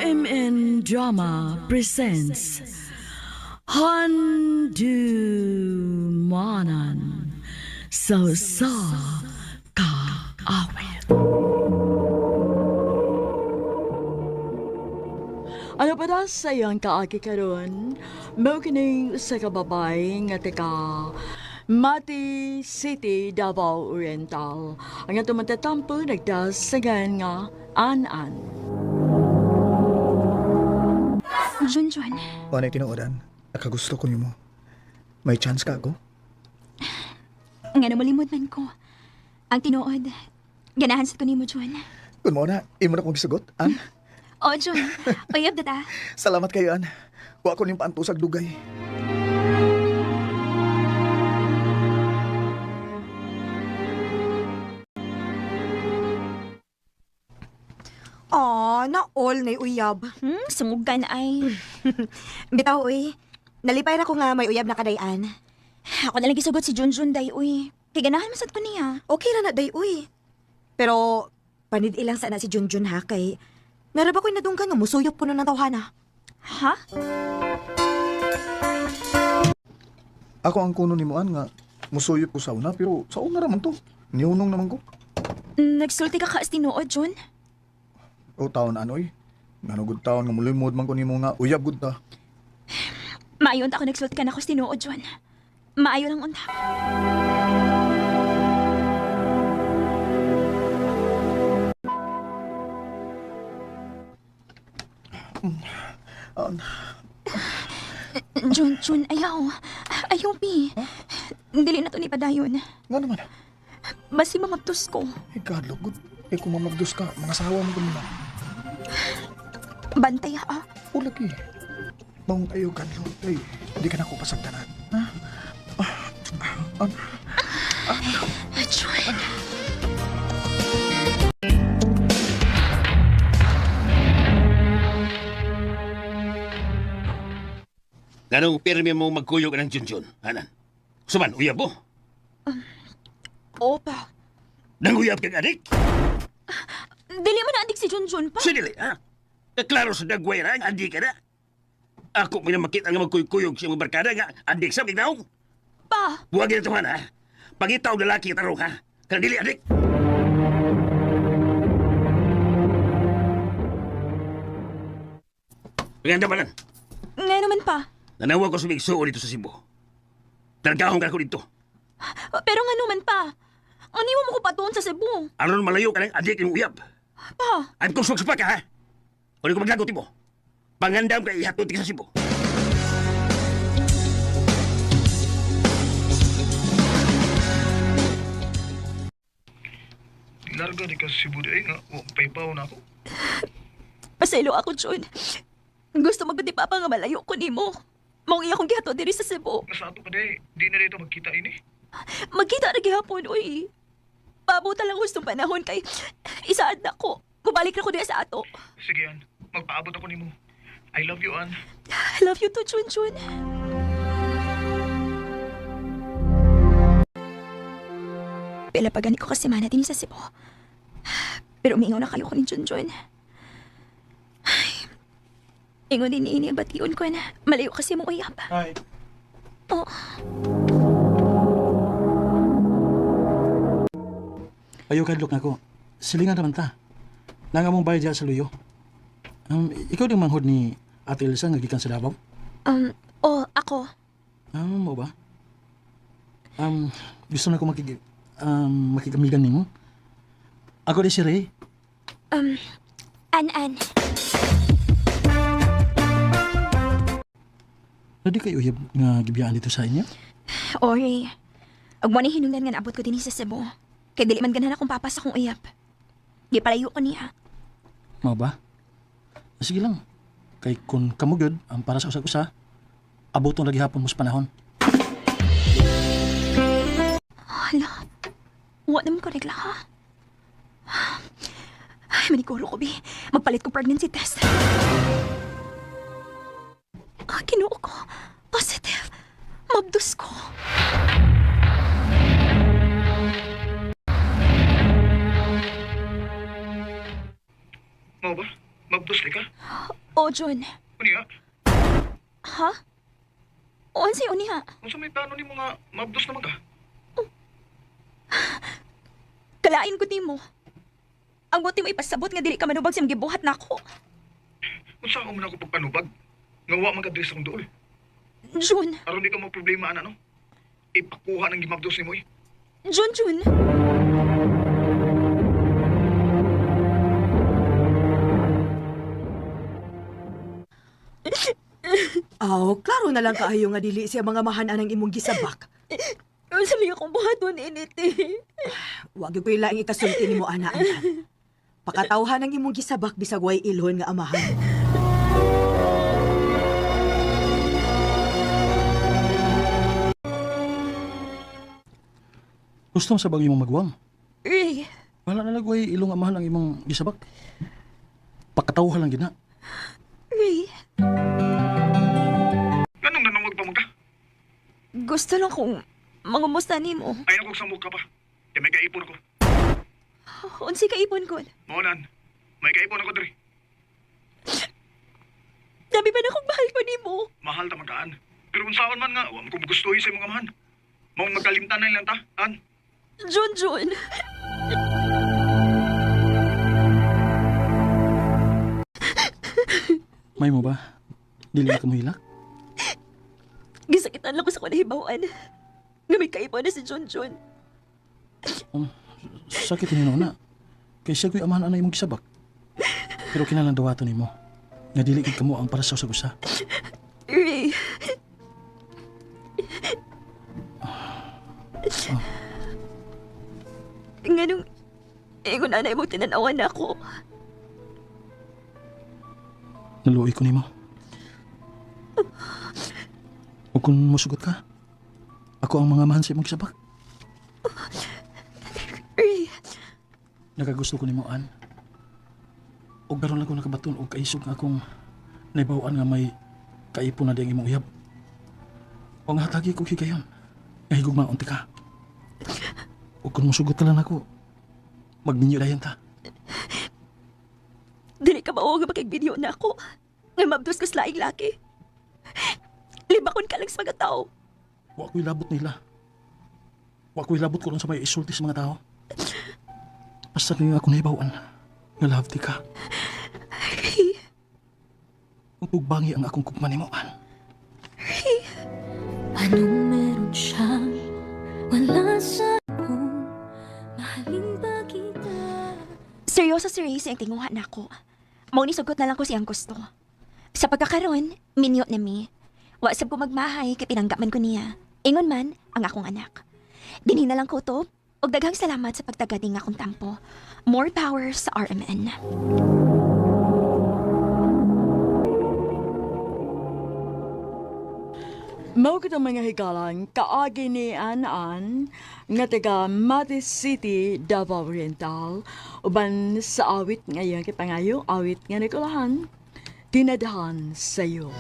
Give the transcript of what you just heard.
RMN Drama presents Handumanan Sa Kaawit. Ano pa na sa iyang kaagi karon? Mao kining sa kababay nga tika Mati City, Davao Oriental. Ang atong matatampo nagdasagan nga An-An. Junjun, Wala tinuodan. Nakagusto ko nimo. May chance ka ako? nga namalimod man ko. Ang tinuod, ganahan sa ko ni mo, Jun. Kun mo na, imo na kong gisugot, An. O, Jun, uyab na ta. Salamat kayo, An. Wa ko ning paantusag dugay. Na all na uyab. Sumugan ay. Bitaw, uy. Nalipay na ko nga may uyab na kadayan. Ako na lang gisugot si Junjun, day, uy. Kay ganahan masad ko niya. Okay na na, day, uy. Pero, panid ilang sana si Junjun ha, kay naraba ko'y nadunggan nga musuyop po ng tawhana. Ha? Ako ang kuno nimo, An, nga musuyop ko sa una, pero sa una raman to. Niunong naman ko. Nagsulti ka ka as tinuod, Jun. O taon anoy. Nanugod taon nga mulimod man ko nimo nga uyab gud ta. Maayon ako nagsulti ka na ko as tinuod, Jun. Maayo lang unta. Jun, ayaw. Ayaw, Pi. Dili na to ni padayon. Nga naman. Basi mamagtos ko. Eh, God, lugod. Eh, kung mamagdos ka, mga sawa mo ganun na. Bantay, ha? O, lagi. Maong tayo, God, Lord. Eh, hindi ka na ako pasagdanan. Ha? Jun. Ganong pirmi mo magkuyog ng Junjun, Hanan? Suman, uyab mo? Opa. Nanguyab kang adik? Dili man na adik si Junjun pa. Sinili, ha? Klaro sa dagway na, adik ka na. Ako minamakit ang magkuyog siyang barkada nga, adik sa bignaong. Pa. Huwag ito, ha? Pagitaw lalaki tarong, ha? Kaya dili, adik. Paganda manan. Nga naman pa. Nanawa ko sumigsuo dito sa Cebu. Targahong ka ko dito. Pero nga naman pa. Ang iwan mo ko pa doon sa Cebu. Aron malayo ka ng adik yung uyab. Pa. Ay kung sugsupa ka, ha? O di ko maglagot mo. Pangandam ka ihatod ka sa Cebu. Larga di ka sa Cebu di nga. O, paypaw na ako. Pasaylo ako, Jun. Gusto magpatipapa nga malayo ko ni mo. Maong iya kong gihato diri sa Cebu. Nasa ato ka di. Di na dito magkita ini. Magkita na gihapon, uy. Pabuta lang gustong panahon kay isaad na ko. Mubalik na ko diya sa ato. Sige, An. Magpaabot ako nimo. I love you, An. I love you too, Junjun. Pila pa gani ko kasi mana din sa Cebu. Pero umingaw na kayo ko ni Junjun. Ay, ingon din ini ang bation ko na. Malayo kasi mong uyap. Hi. Oh. Ayaw kadlok na ko. Silingan naman ta. Nanga mong bayad dyan sa luyo. Ikaw din manghod ni Ate Elsa nga gikan sa Davao? Ako. Mo ba? Gusto na ko makikamigan nimo. Ako di si Ray. An-an. Pwede kayo uyab nga gibiyaan dito sa inyo? Ori, ag mo ni hinungdan nga naabot ko din sa Cebu. Kay dili man ganahan akong papas akong uyap. Di palayo ko niya. Mo ba? Sige lang. Kay kung kamugod, ang para sa usag-usa, abuton lagi hapon mo sa panahon. Hala, huwag naman ko regla, ha? Ay, maniguro ko, Bi. Magpalit ko pregnancy test. Kinuo ko. Positive. Mabdus ko. Mo ba? Mabdos ka? O, John. Uni ha? Ha? O, ansay niya? Kung sa may plano ni mga mabdos naman ka? Kalain ko nimo. Ang buti mo ipasabot nga dili ka manubag sa gibuhat nako. Kung saan mo na ako pagpanubag? Ngawa man ka-dress akong dool. Jun, Aron di ka mo problema, ano? Ipakuha ng gimabdos ni mo eh. Jun. Aw, klaro na lang kaayo nga dili siya mga mahanan ang imong gisabak. Sabi akong buhaton init eh. Wag gyud ko ilaing ikasulti nimo ana. Pakatawhan ang imong gisabak bisag way ilhon nga amahan. Gusto mo sa bagay mong magwang? Ray, Wala na lagway ilong amahan ang imong gisabak. Pakatawhan lang gina. Ray, Ganong nanawag pa mo ka? gusto lang kong mangumusta nimo. Ayaw kong samok ka pa. Kaya may kaipon ako. Unsi ka ipon ko. Maunan, may kaipon ako diri. Dami pa na akong mahal ko nimo. Mahal ta magkaan. Pero kung saan man nga, huwag ko gustuhin sa imong amahan. Maong magkalimtan na lang ta, an? Jun. May mo ba? Dili ka mo hilak? Gisakitan lang ko sa kunahibawan. Nga may kaipon na si Jun. Sakit ni na. Kay siya ko'y amahan na imong gisabak. Pero kinalang dawato ni mo. Nga dili gid kamo ang para sa usag-usa. Ray, nga nung ingon anay mo tinanawan na ako. Naluoy ko ni mo. O kung musugot ka, ako ang mga mahan sa imong gisabak. Ray, Nagagusto ko ni mo, An. O garon lang ko nakabaton o kaisog nga akong naibawaan nga may kaipon na diyang imong uyab. O nga hatagi ko higayon. Nga higog mga unti ka. O kung musugot ka lang ako, magminyo dayan ta. dili ka mao nga makigbideo na ako. Nga mabdos ko sa laing laki. Libakon ka lang sa mga tao. Wa ko'y labot nila. Wa ko'y labot ko lang sa may isulti sa mga tao. Basta nga ako naibawaan nga love di ka. Ray, Kung tugbangi ang akong kugman ni mo, An. Anong meron siyang wala sa akong mahalin pa kita. seryoso si Ray sa tinguha na ako. Mao ni sugot na lang ko siyang gusto. Sa pagkakaroon, minyo na mi. Wa sab ko magmahay kay pinanggaman ko niya. Ingon man ang akong anak. Dinhi na lang ko to, ug daghang salamat sa pagtagad ning akong tampo. More power sa RMN. Mao kita mga higalan, kaagi ni An nga taga Matis City, Davao Oriental, uban sa awit ngayon kay pangayo, awit nga nagulahan, tinadahan sa'yo.